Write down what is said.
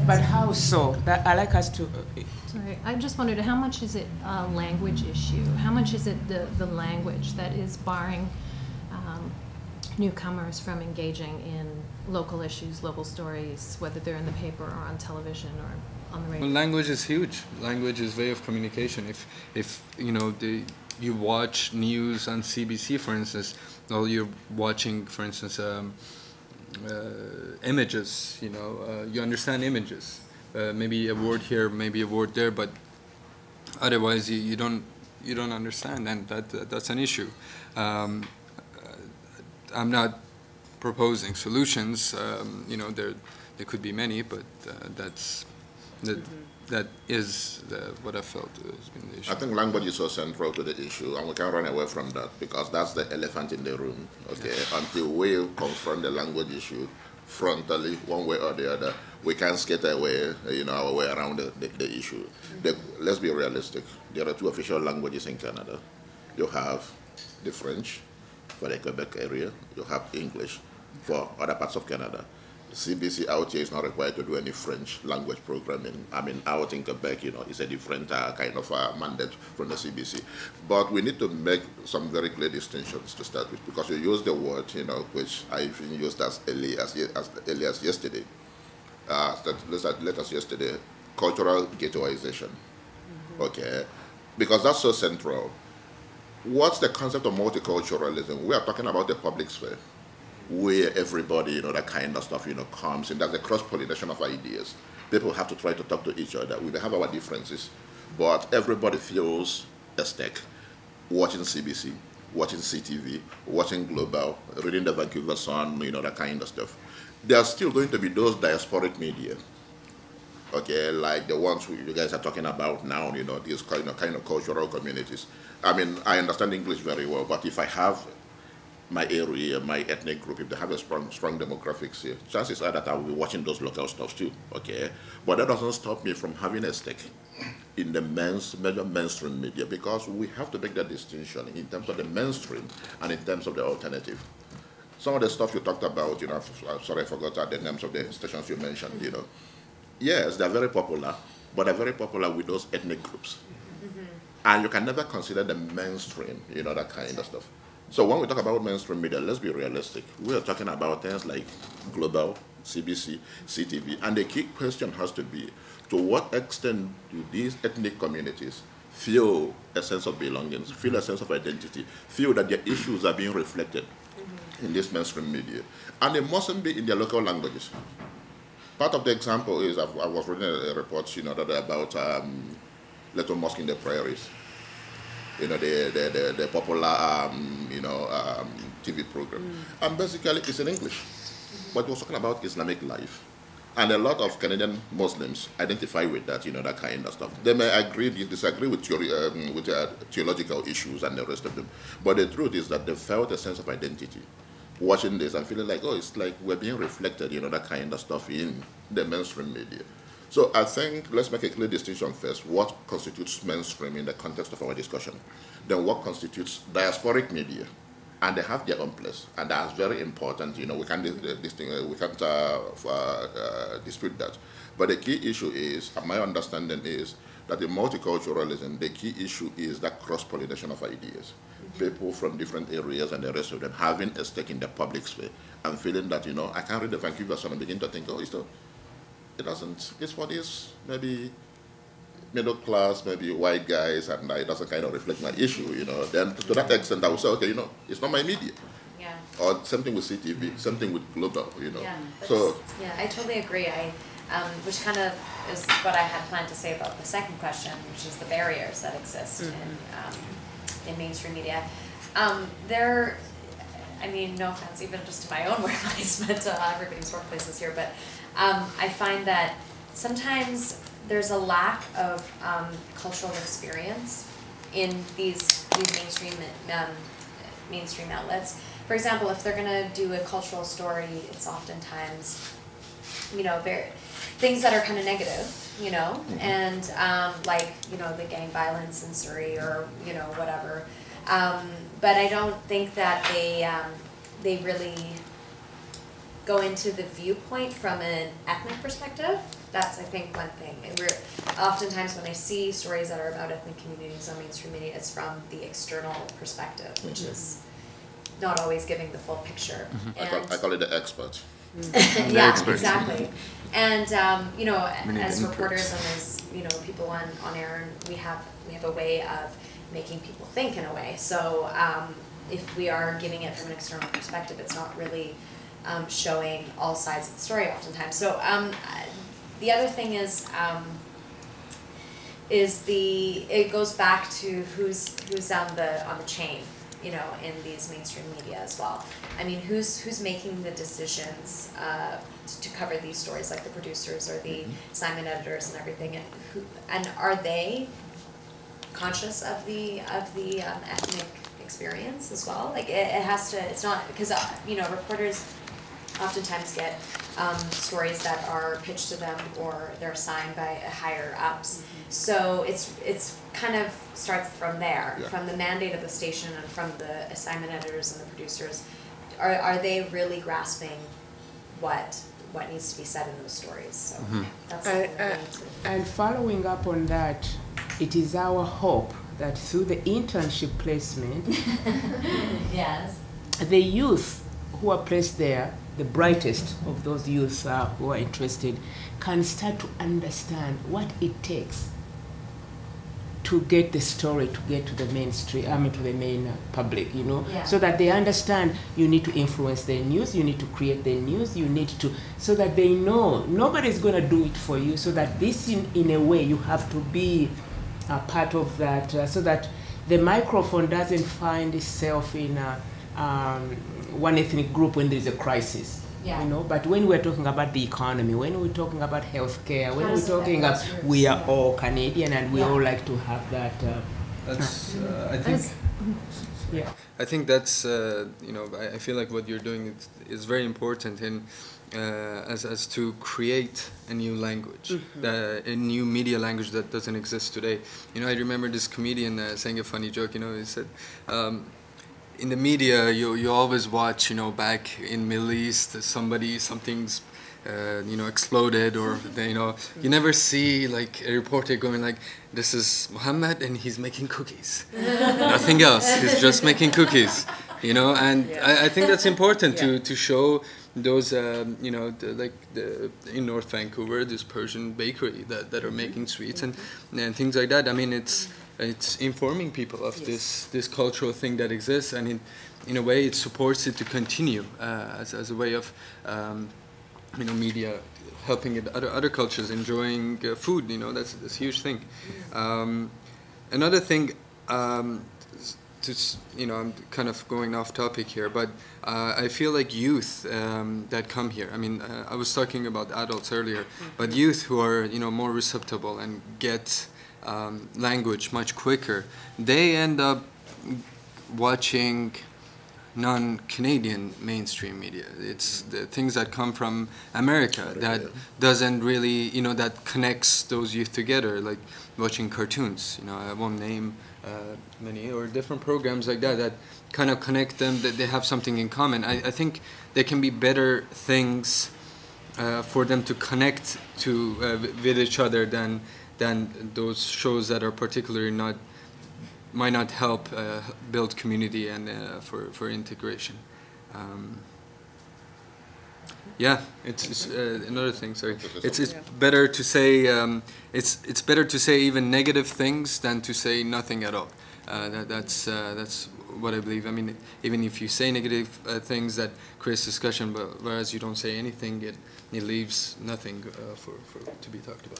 But how so? That I like us to. Sorry, I just wondered, how much is it a language issue? How much is it the language that is barring newcomers from engaging in local issues, local stories, whether they're in the paper or on television or on the radio? Well, language is huge. Language is way of communication. If you know you watch news on CBC, for instance, or you're watching, for instance, images. You understand images. Maybe a word here, maybe a word there, but otherwise you don't understand, and that's an issue. I'm not proposing solutions. There could be many, but that is what I felt has been the issue. I think language is so central to the issue, and we can't run away from that because that's the elephant in the room. Okay, until we confront the language issue frontally, one way or the other, we can't skate away, our way around the issue. Let's be realistic. There are two official languages in Canada. You have the French for the Quebec area. You have English for other parts of Canada. CBC out here is not required to do any French language programming. I mean, out in Quebec, it's a different kind of mandate from the CBC. But we need to make some very clear distinctions to start with, because you use the word, which I even used as early as yesterday. Let us yesterday, cultural ghettoization. Okay, because that's so central. What's the concept of multiculturalism? We are talking about the public sphere, where everybody, that kind of stuff, comes in. That's a cross-pollination of ideas. People have to try to talk to each other. We have our differences, but everybody feels a stake watching CBC, watching CTV, watching Global, reading the Vancouver Sun, that kind of stuff. There are still going to be those diasporic media, okay, like the ones who you guys are talking about now, these kind of cultural communities. I mean, I understand English very well, but if I have my area, my ethnic group, if they have a strong demographics here, chances are that I will be watching those local stuff too, okay? But that doesn't stop me from having a stake in the major mainstream media, because we have to make that distinction in terms of the mainstream and in terms of the alternative. Some of the stuff you talked about, sorry, I forgot the names of the stations you mentioned, Yes, they're very popular, but they're very popular with those ethnic groups. And you can never consider the mainstream, that kind of stuff. So when we talk about mainstream media, let's be realistic. We are talking about things like Global, CBC, CTV, and the key question has to be, to what extent do these ethnic communities feel a sense of belonging, feel a sense of identity, feel that their issues are being reflected in this mainstream media? And it mustn't be in their local languages. Part of the example is, I was reading a report, about Little Mosque in the Prairies. The popular, TV program. And basically, it's in English. But we're talking about Islamic life. And a lot of Canadian Muslims identify with that, that kind of stuff. They may disagree with theological issues and the rest of them. But the truth is that they felt a sense of identity watching this and feeling like, it's like we're being reflected, that kind of stuff in the mainstream media. So I think let's make a clear distinction first. What constitutes mainstream in the context of our discussion? Then what constitutes diasporic media? And they have their own place, and that's very important. We can't dispute that. But the key issue is, my understanding is, that in multiculturalism, the key issue is that cross-pollination of ideas. People from different areas and the rest of them having a stake in the public sphere and feeling that, I can read the Vancouver Sun and begin to think, it doesn't, it's for this maybe middle class, maybe white guys, and it doesn't kind of reflect my issue, Then to that extent, I would say, okay, it's not my media. Yeah. Or something with CTV, something with Global, Yeah. So yeah, I totally agree. Which kind of is what I had planned to say about the second question, which is the barriers that exist in mainstream media. No offense, even just to my own workplace, but everybody's workplaces here, but I find that sometimes there's a lack of cultural experience in these mainstream outlets. For example, if they're going to do a cultural story, it's oftentimes, things that are kind of negative, and the gang violence in Surrey or whatever. But I don't think that they really go into the viewpoint from an ethnic perspective, that's, I think, one thing. And oftentimes when I see stories that are about ethnic communities on mainstream media, it's from the external perspective, which is not always giving the full picture. I call it the expert. Yeah, experts. exactly. And you know, We need as the reporters inputs. and as people on air, we have a way of making people think in a way. So if we are giving it from an external perspective, it's not really showing all sides of the story oftentimes. So the other thing is it goes back to who's on the chain, you know, in these mainstream media as well. I mean, who's making the decisions to cover these stories, like the producers or the assignment editors and everything, and are they conscious of the ethnic experience as well? Like it has to. It's not because you know, reporters oftentimes get stories that are pitched to them or they're assigned by higher ups. So it's kind of starts from there, from the mandate of the station and from the assignment editors and the producers. Are they really grasping what needs to be said in those stories? So that's something that we need to. And following up on that, it is our hope that through the internship placement, Yes. the youth who are placed there, the brightest of those youth who are interested, can start to understand what it takes to get the story, to get to the mainstream, to the main public, you know, Yeah. so that they understand you need to influence their news, you need to create their news, you need to, so that they know nobody's going to do it for you, so that this, in a way, you have to be a part of that, so that the microphone doesn't find itself in one ethnic group when there's a crisis. Yeah. You know, but when we're talking about the economy, when we're talking about healthcare, when How we're does it talking affect about, yours? we are Yeah. all Canadian and we Yeah. all like to have that. That's I think. Yeah. I think that's you know, I feel like what you're doing is very important in as to create a new language, a new media language that doesn't exist today. You know, I remember this comedian saying a funny joke. You know, he said, in the media, you always watch, you know, back in Middle East, something's you know, exploded, or you know, you never see like a reporter going like, this is Muhammad and he's making cookies, nothing else, he's just making cookies, you know. And I think that's important to show those you know, in North Vancouver, this Persian bakery that are making sweets and things like that. I mean, it's informing people of this cultural thing that exists, and in a way it supports it to continue as a way of you know, media helping other cultures enjoying food. You know, that's a huge thing. Another thing, you know, I'm kind of going off topic here, but I feel like youth that come here, I mean, I was talking about adults earlier, but youth who are, you know, more receptible and get language much quicker, they end up watching non-Canadian mainstream media. It's the things that come from America that doesn't really, you know, that connects those youth together, like watching cartoons. You know, I won't name many, or different programs like that kind of connect them, that they have something in common. I think there can be better things for them to connect to with each other than those shows that are particularly might not help build community and for integration. Yeah, it's another thing. Sorry, it's better to say it's better to say even negative things than to say nothing at all. That's what I believe. I mean, even if you say negative things, that creates discussion, but whereas you don't say anything, it leaves nothing for to be talked about.